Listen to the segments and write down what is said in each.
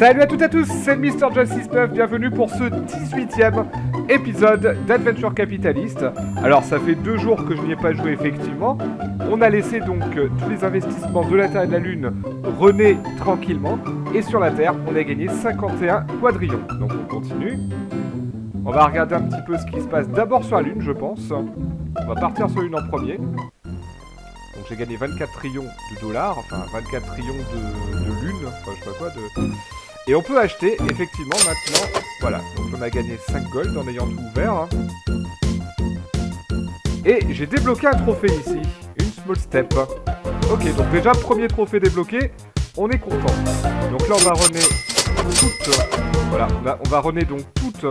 Salut à toutes et à tous, c'est MrJustice9, bienvenue pour ce 18e épisode d'Adventure Capitaliste. Alors ça fait 2 jours que je n'y ai pas joué effectivement, on a laissé donc tous les investissements de la Terre et de la Lune renaître tranquillement, et sur la Terre on a gagné 51 quadrillions. Donc on continue, on va regarder un petit peu ce qui se passe d'abord sur la Lune je pense. On va partir sur la Lune en premier. Donc j'ai gagné 24 trillions de dollars, enfin 24 trillions de lunes, enfin je sais pas quoi, Et on peut acheter, effectivement, maintenant, voilà, donc on a gagné 5 gold en ayant tout ouvert. Hein. Et j'ai débloqué un trophée ici, une small step. Ok, donc déjà, premier trophée débloqué, on est content. Donc là, on va runner voilà, on va runner donc toutes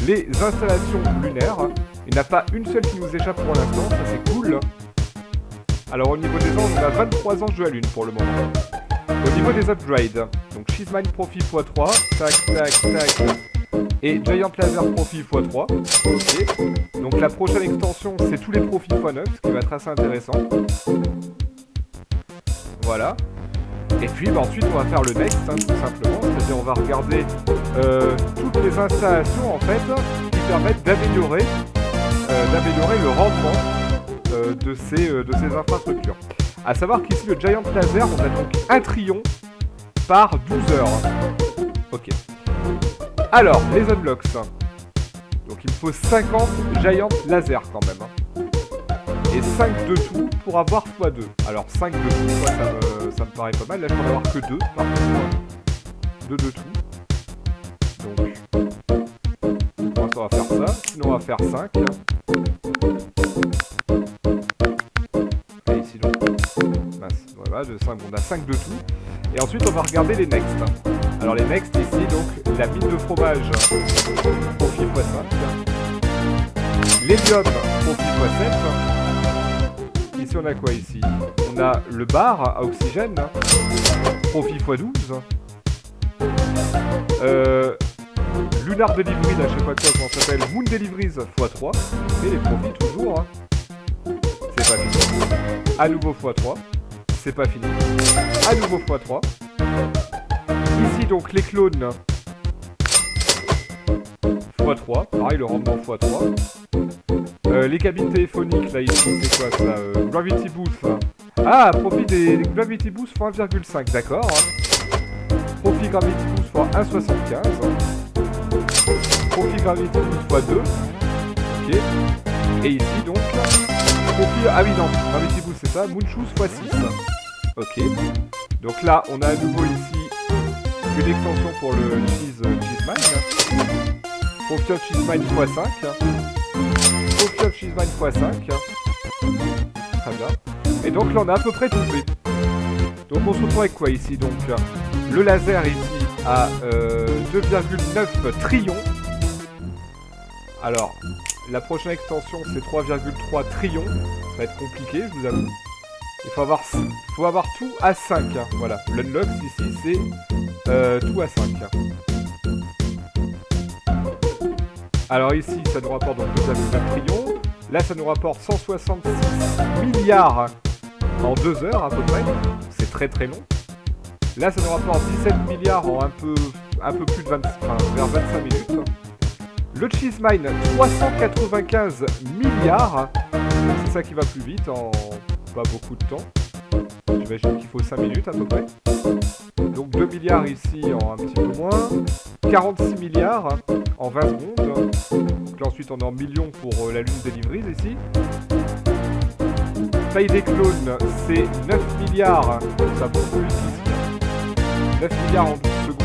les installations lunaires. Il n'y en a pas une seule qui nous échappe pour l'instant, ça c'est cool. Alors au niveau des anges, on a 23 anges de la lune pour le moment. Au niveau des upgrades, donc Cheesemine Profit x3, tac, tac, tac, et Giant Laser Profit x3, ok. Donc la prochaine extension, c'est tous les profits x9, ce qui va être assez intéressant. Voilà. Et puis bah, ensuite, on va faire le next, hein, tout simplement, c'est-à-dire on va regarder toutes les installations, en fait, qui permettent d'améliorer le rendement de ces infrastructures. A savoir qu'ici le Giant Laser, on a donc 1 trillion par 12 heures. Ok. Alors, les unlocks. Donc il me faut 50 Giant Laser quand même. Hein. Et 5 de tout pour avoir x2. Alors 5 de tout, moi, ça me paraît pas mal. Là je peux en avoir que 2 par contre. 2 de tout. Donc, pour l'instant on va faire ça. Sinon on va faire 5. Voilà, on a 5 de tout. Et ensuite, on va regarder les next. Alors, les next, ici, donc, la mine de fromage, profit x5. L'hélium, profit x7. Ici, on a quoi, ici? On a le bar à oxygène, profit x12. Lunar Delivery, là, je sais pas quoi, comment ça s'appelle, Moon Deliveries x3. Et les profits, toujours. Hein. C'est pas fini. À nouveau x3. C'est pas fini. À nouveau x3. Ici donc les clones x3. Pareil le rendement x3. Les cabines téléphoniques là ici c'est quoi ça Gravity Boost. Ah profit des Gravity Boost x 1,5 d'accord. Profit Gravity Boost x 1,75. Profit Gravity Boost x 2. Ok. Et ici donc profit. Ah oui non, Gravity Boost c'est ça. Moonshoes x 6. Ok, donc là on a à nouveau ici une extension pour le Cheesemine. Profit of Cheesemine x5. Profit of Cheesemine x5. Très bien. Et donc là on a à peu près tout fait. Donc on se retrouve avec quoi ici? Donc le laser ici à 2,9 trillions. Alors la prochaine extension c'est 3,3 trillions. Ça va être compliqué je vous avoue. Il faut avoir tout à 5. Hein. Voilà, l'unlock ici c'est tout à 5. Alors ici ça nous rapporte donc 2,9 trillions. Là ça nous rapporte 166 milliards en 2 heures à peu près. C'est très très long. Là ça nous rapporte 17 milliards en un peu plus de 20, enfin, vers 25 minutes. Le Cheesemine 395 milliards. C'est ça qui va plus vite en pas beaucoup de temps. J'imagine qu'il faut 5 minutes à peu près. Donc 2 milliards ici en un petit peu moins. 46 milliards en 20 secondes. Donc là ensuite on est en millions pour la lune Deliveries ici. Taille des clones c'est 9 milliards. Ça bouge plus ici. 9 milliards en 12 secondes.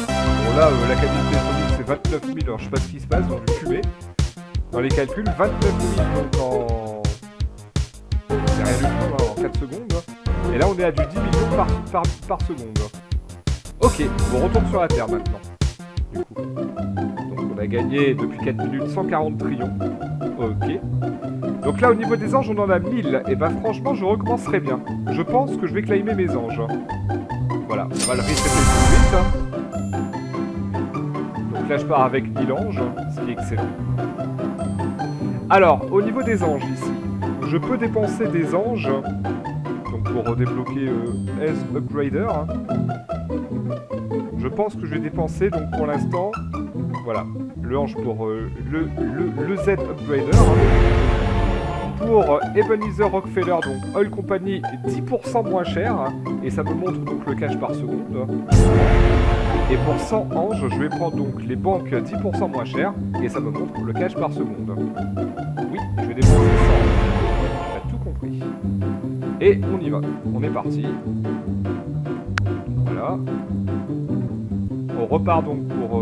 Bon là la cabine téléphonique c'est 29 000. Alors je sais pas ce qui se passe, donc je vais fumer. Dans les calculs, 29 000 donc en... C'est rien du tout, hein, en 4 secondes. Et là, on est à du 10 millions par seconde. Ok, on retourne sur la Terre maintenant. Du coup. Donc, on a gagné depuis 4 minutes 140 trillions. Ok. Donc là, au niveau des anges, on en a 1000. Et bah, franchement, je recommencerai bien. Je pense que je vais claimer mes anges. Voilà, on va le resetter tout de suite. Donc là, je pars avec 1000 anges, ce qui est excellent. Alors, au niveau des anges ici, je peux dépenser des anges donc pour débloquer S Upgrader. Hein. Je je pense que je vais dépenser, donc pour l'instant, voilà, le hanche pour le Z Upgrader. Pour Ebenezer Rockefeller, donc Oil Company, 10% moins cher. Et ça me montre donc le cash par seconde. Et pour 100 anges, je vais prendre donc les banques 10% moins cher. Et ça me montre le cash par seconde. Oui, je vais dépenser 100 anges. T'as tout compris. Et on y va. On est parti. Voilà. On repart donc pour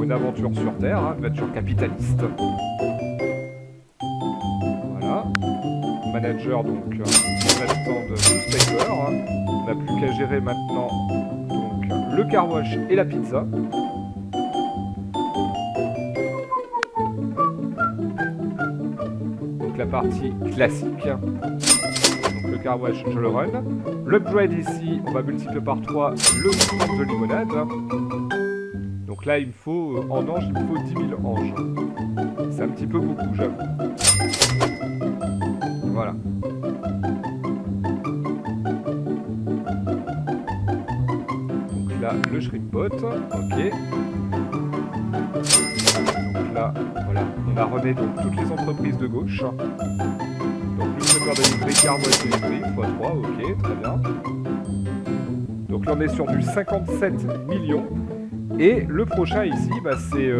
une aventure sur Terre, hein, une aventure capitaliste. Voilà. Manager, donc, on attend de Newspaper. On n'a plus qu'à gérer maintenant donc, le car wash et la pizza. Donc la partie classique. Donc le car wash, je le run. L'upgrade ici, on va multiplier par 3 le stand de limonade. Donc là, il me faut, en ange, il me faut 10 000 anges. C'est un petit peu beaucoup, j'avoue. Voilà. Donc là, le shrimpbot, ok. Donc là, voilà, on a rené donc toutes les entreprises de gauche. Donc le secteur délivré, Carboy délivré, x3, ok, très bien. Donc là on est sur du 57 millions. Et le prochain ici, bah, c'est,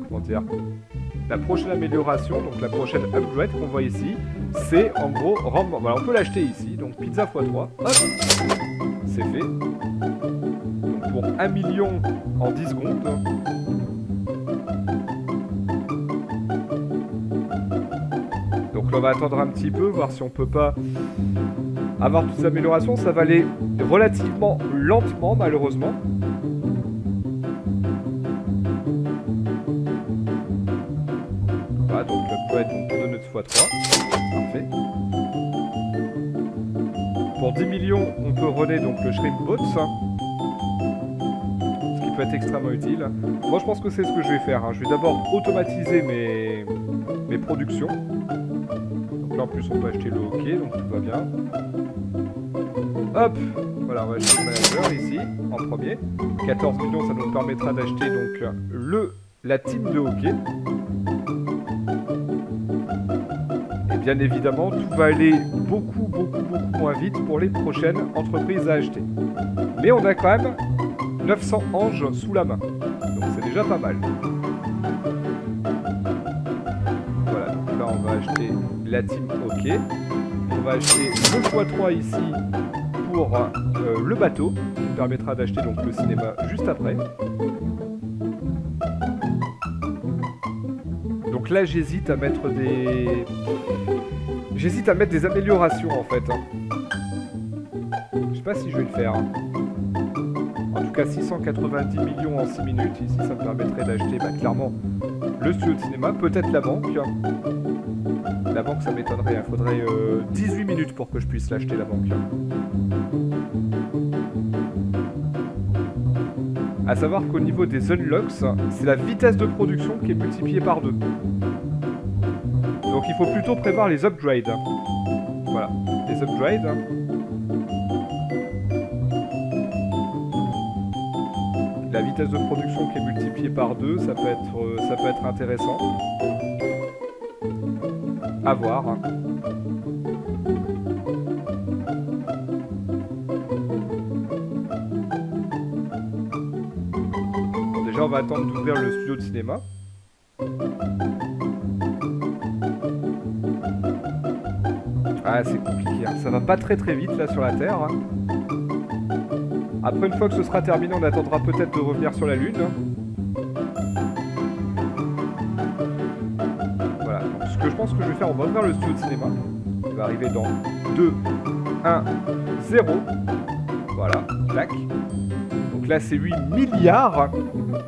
comment dire, la prochaine amélioration, donc la prochaine upgrade qu'on voit ici, c'est en gros rendement. Voilà, on peut l'acheter ici, donc pizza x3, hop, c'est fait. Donc pour 1 million en 10 secondes. Donc là on va attendre un petit peu, voir si on peut pas avoir toutes ces améliorations. Ça va aller relativement lentement malheureusement. Voilà, donc l'upgrade de notre x3. Parfait. Pour 10 millions, on peut runner donc le shrimpbot. Ce qui peut être extrêmement utile. Moi je pense que c'est ce que je vais faire. Hein. Je vais d'abord automatiser mes productions. Donc là en plus on peut acheter le hockey, donc tout va bien. Hop, voilà, on va acheter le manager ici, en premier. 14 millions, ça nous permettra d'acheter donc la team de hockey. Et bien évidemment, tout va aller beaucoup moins vite pour les prochaines entreprises à acheter. Mais on a quand même 900 anges sous la main. Donc c'est déjà pas mal. Voilà, donc là on va acheter la team hockey. On va acheter le x3 ici pour le bateau, qui nous permettra d'acheter donc le cinéma juste après. Donc là j'hésite à mettre des... J'hésite à mettre des améliorations en fait. Je sais pas si je vais le faire. En tout cas 690 millions en 6 minutes. Ici ça me permettrait d'acheter clairement le studio de cinéma, peut-être la banque. La banque ça m'étonnerait, il faudrait 18 minutes pour que je puisse l'acheter la banque. A savoir qu'au niveau des unlocks, c'est la vitesse de production qui est multipliée par 2. Donc il faut plutôt prévoir les upgrades. Voilà, les upgrades. La vitesse de production qui est multipliée par 2, ça peut être intéressant. À voir. Bon, déjà, on va attendre d'ouvrir le studio de cinéma. Ah, c'est compliqué. Hein. Ça va pas très vite là sur la Terre. Hein. Après, une fois que ce sera terminé, on attendra peut-être de revenir sur la Lune. Voilà. Donc, ce que je pense que je vais faire, on va ouvrir le studio de cinéma. Il va arriver dans 2, 1, 0. Voilà. Tac. Donc là, c'est 8 milliards.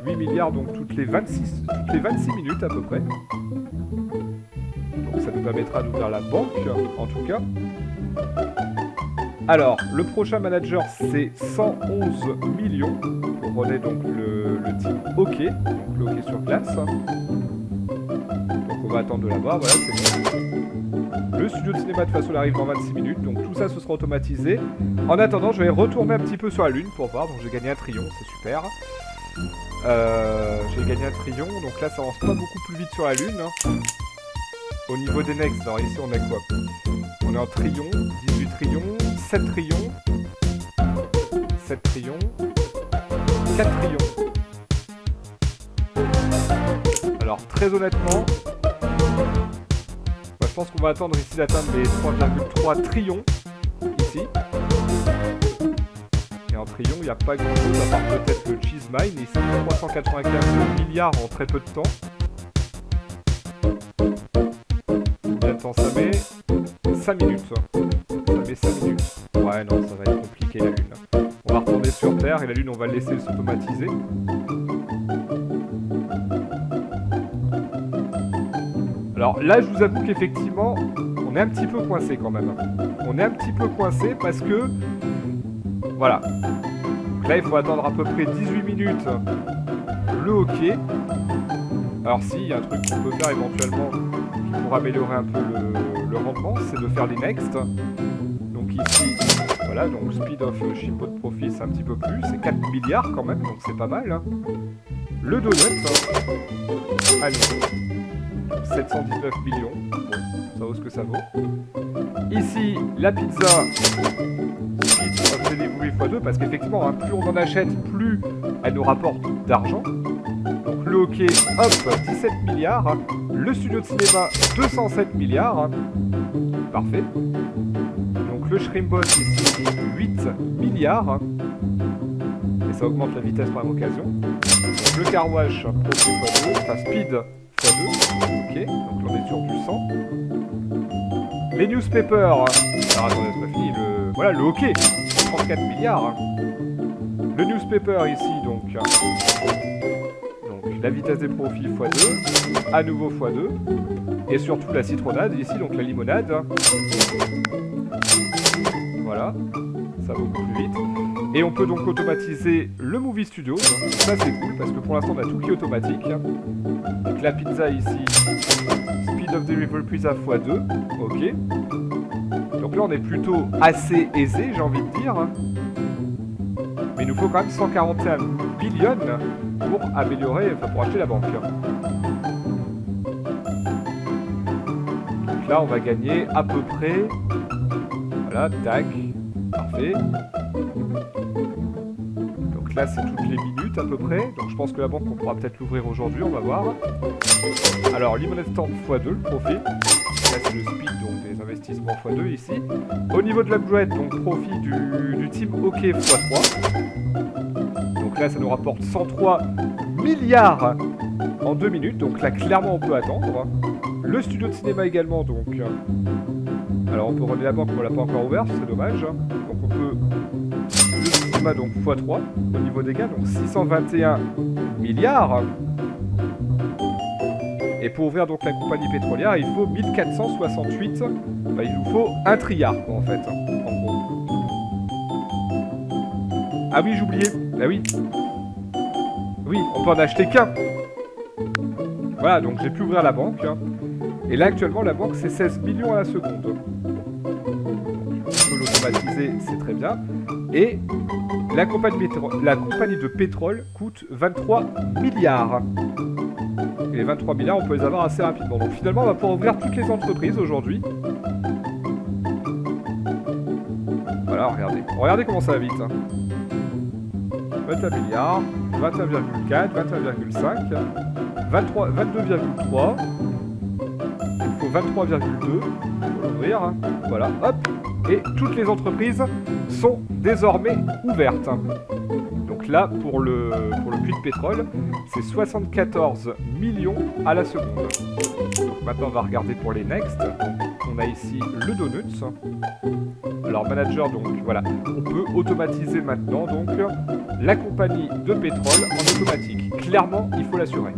8 milliards, donc toutes les 26 minutes à peu près. Donc ça nous permettra d'ouvrir la banque, en tout cas. Alors, le prochain manager, c'est 111 millions. On renaît donc le team hockey, donc le hockey sur glace. Donc on va attendre de la voir. Voilà, c'est bon. Le studio de cinéma de façon arrive dans 26 minutes, donc tout ça ce sera automatisé. En attendant, je vais retourner un petit peu sur la Lune pour voir. Donc j'ai gagné un triomphe, c'est super. J'ai gagné un triomphe, donc là ça avance pas beaucoup plus vite sur la Lune. Au niveau des next, alors ici on a quoi? On est en triomphe, 18 triomphes, 7 triomphes, 7 triomphes, 4 triomphes. Alors très honnêtement, je pense qu'on va attendre ici d'atteindre les 3,3 trillions ici. Et en trillions, il n'y a pas grand chose à part peut-être le cheese mine. Ici, 395 milliards en très peu de temps. Combien de temps ça met? 5 minutes. Ça met 5 minutes. Ouais, non, ça va être compliqué la Lune. On va retourner sur Terre et la Lune, on va le laisser s'automatiser. Alors là, je vous avoue qu'effectivement, on est un petit peu coincé quand même. On est un petit peu coincé parce que... Voilà. Donc là, il faut attendre à peu près 18 minutes le hockey. Alors si, il y a un truc qu'on peut faire éventuellement pour améliorer un peu le rendement, c'est de faire les next. Donc ici, voilà, donc speed of shipment profit, c'est un petit peu plus. C'est 4 milliards quand même, donc c'est pas mal. Hein. Le donut, allez. 719 millions, ça vaut ce que ça vaut. Ici, la pizza, speed of delivery x2, parce qu'effectivement, hein, plus on en achète, plus elle nous rapporte d'argent. Donc le hockey, hop, 17 milliards. Le studio de cinéma, 207 milliards. Parfait. Donc le shrimp boss ici, 8 milliards. Et ça augmente la vitesse par occasion. Donc le car wash, profit x2, enfin speed x2. Ok, donc là on est sur du 100. Les newspapers. Alors attendez, c'est pas fini. Voilà, le hockey. 34 milliards. Le newspaper ici, donc la vitesse des profits x2. À nouveau x2. Et surtout la citronnade ici, donc la limonade. Voilà. Ça va beaucoup plus vite. Et on peut donc automatiser le Movie Studio. Ça c'est cool parce que pour l'instant on a tout qui est automatique. Donc la pizza ici, speed of delivery pizza x2. Ok. Donc là on est plutôt assez aisé, j'ai envie de dire. Mais il nous faut quand même 141 billions pour améliorer, enfin pour acheter la banque. Donc là on va gagner à peu près. Voilà, tac. Parfait. Donc là c'est toutes les minutes à peu près. Donc je pense que la banque on pourra peut-être l'ouvrir aujourd'hui, on va voir. Alors limonade stand x2 le profit. Là c'est le speed donc des investissements x2 ici. Au niveau de l'upgrade, donc profit du team hockey x3. Donc là ça nous rapporte 103 milliards en 2 minutes. Donc là clairement on peut attendre. Le studio de cinéma également donc. Alors on peut relier la banque, mais on l'a pas encore ouvert, c'est dommage. Donc on peut le cinéma donc x3 au niveau des gains, donc 621 milliards. Et pour ouvrir donc la compagnie pétrolière, il faut 1468. Bah, il nous faut un trilliard en fait, en gros. Ah oui, j'oubliais. Ah oui. Oui, on peut en acheter qu'un. Voilà, donc j'ai pu ouvrir la banque. Et là actuellement la banque c'est 16 millions à la seconde. On peut l'automatiser, c'est très bien. Et la compagnie de pétrole coûte 23 milliards. Et les 23 milliards on peut les avoir assez rapidement. Donc finalement on va pouvoir ouvrir toutes les entreprises aujourd'hui. Voilà, regardez. Regardez comment ça va vite. 21 milliards, 21,4, 21,5, 22,3. Il faut 23,2 pour l'ouvrir, hein. Voilà, hop, et toutes les entreprises sont désormais ouvertes. Donc là, pour le puits de pétrole, c'est 74 millions à la seconde. Donc maintenant, on va regarder pour les next. Donc, on a ici le donuts. Alors manager, donc voilà, on peut automatiser maintenant donc la compagnie de pétrole en automatique. Clairement, il faut l'assurer.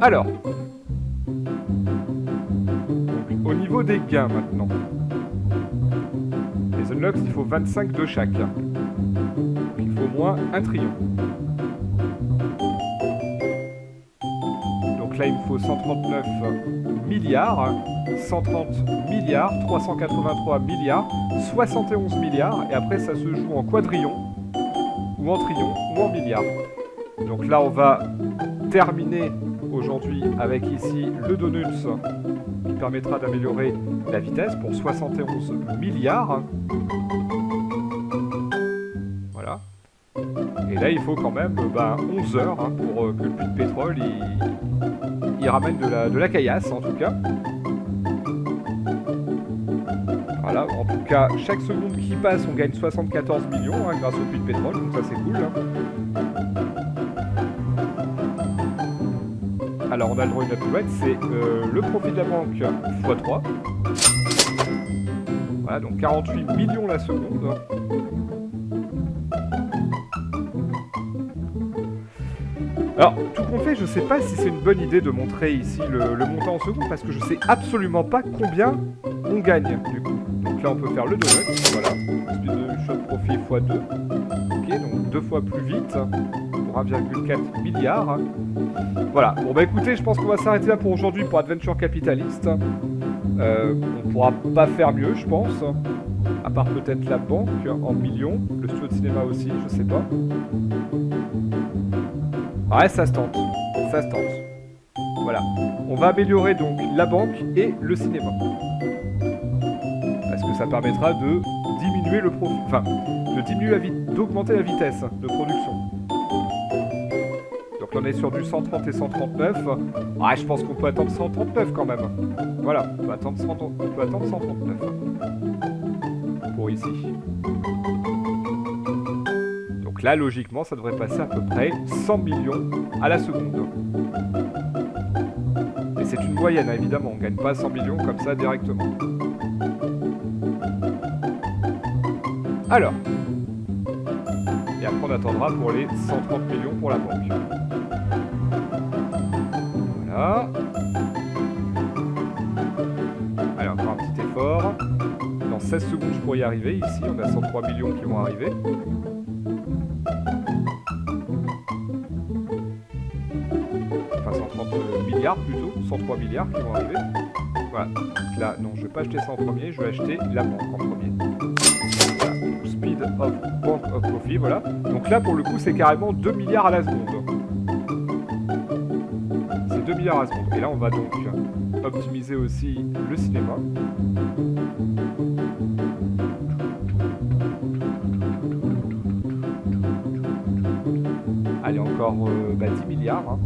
Alors, donc, au niveau des gains maintenant, les unlocks, il faut 25 de chaque. Donc, il faut au moins un trillion. Donc là, il me faut 139 milliards, 130 milliards, 383 milliards, 71 milliards. Et après, ça se joue en quadrillion, ou en trillion, ou en milliards. Donc là, on va terminer aujourd'hui avec ici le donuts qui permettra d'améliorer la vitesse pour 71 milliards. Voilà. Et là, il faut quand même 11 heures pour que le puits de pétrole il ramène de la caillasse, en tout cas. Voilà, en tout cas, chaque seconde qui passe, on gagne 74 millions grâce au puits de pétrole, donc ça c'est cool. Alors, on a le droit à une upgrade, c'est le profit de la banque x3. Voilà, donc 48 millions la seconde. Alors, tout compte fait, je sais pas si c'est une bonne idée de montrer ici le montant en secondes, parce que je sais absolument pas combien on gagne, du coup. Donc là, on peut faire le donut, voilà. Speed de shot profit x2. Ok, donc 2 fois plus vite, pour 1,4 milliard. Voilà, bon bah écoutez, je pense qu'on va s'arrêter là pour aujourd'hui pour Adventure Capitalist. On pourra pas faire mieux, je pense. À part peut-être la banque en millions, le studio de cinéma aussi, je sais pas. Ouais, ça se tente. Ça se tente. Voilà. On va améliorer donc la banque et le cinéma. Parce que ça permettra de diminuer le profit. Enfin, d'augmenter la vitesse de production. Donc là, on est sur du 130 et 139. Ouais, je pense qu'on peut attendre 139 quand même. Voilà, on peut attendre 139. Pour ici. Donc là, logiquement, ça devrait passer à peu près 100 millions à la seconde. Et c'est une moyenne, évidemment. On ne gagne pas 100 millions comme ça directement. Alors. Et après, on attendra pour les 130 millions pour la banque. Voilà. Allez, encore un petit effort. Dans 16 secondes, je pourrais y arriver. Ici, on a 103 millions qui vont arriver. Enfin, 130 milliards plutôt. 103 milliards qui vont arriver. Voilà. Donc là, non, je ne vais pas acheter ça en premier. Je vais acheter la banque en premier. Voilà. Speed of Bank of Profit, voilà. Donc là, pour le coup, c'est carrément 2 milliards à la seconde. C'est 2 milliards à la seconde. Et là, on va donc optimiser aussi le cinéma. Allez, encore 10 milliards.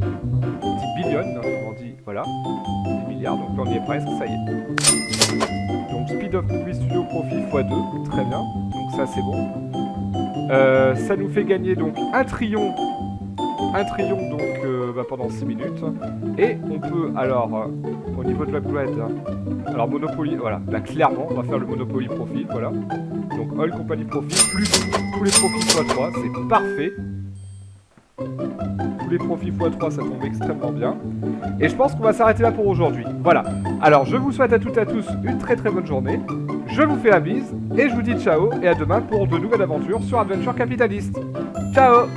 10 billions, on dit, voilà. 10 milliards, donc là on y est presque, ça y est. Donc Speed of Movie Studio Profit x2, très bien. Donc ça c'est bon. Ça nous fait gagner donc 1 trillion donc pendant 6 minutes. Et on peut alors, au niveau de l'upgrade, alors Monopoly, voilà, là clairement on va faire le Monopoly Profit, voilà. Donc All Company Profit plus tous les profits x3, c'est parfait. Tous les profits x3, ça tombe extrêmement bien. Et je pense qu'on va s'arrêter là pour aujourd'hui. Voilà. Alors, je vous souhaite à toutes et à tous une très très bonne journée. Je vous fais la bise et je vous dis ciao et à demain pour de nouvelles aventures sur Adventure Capitalist. Ciao!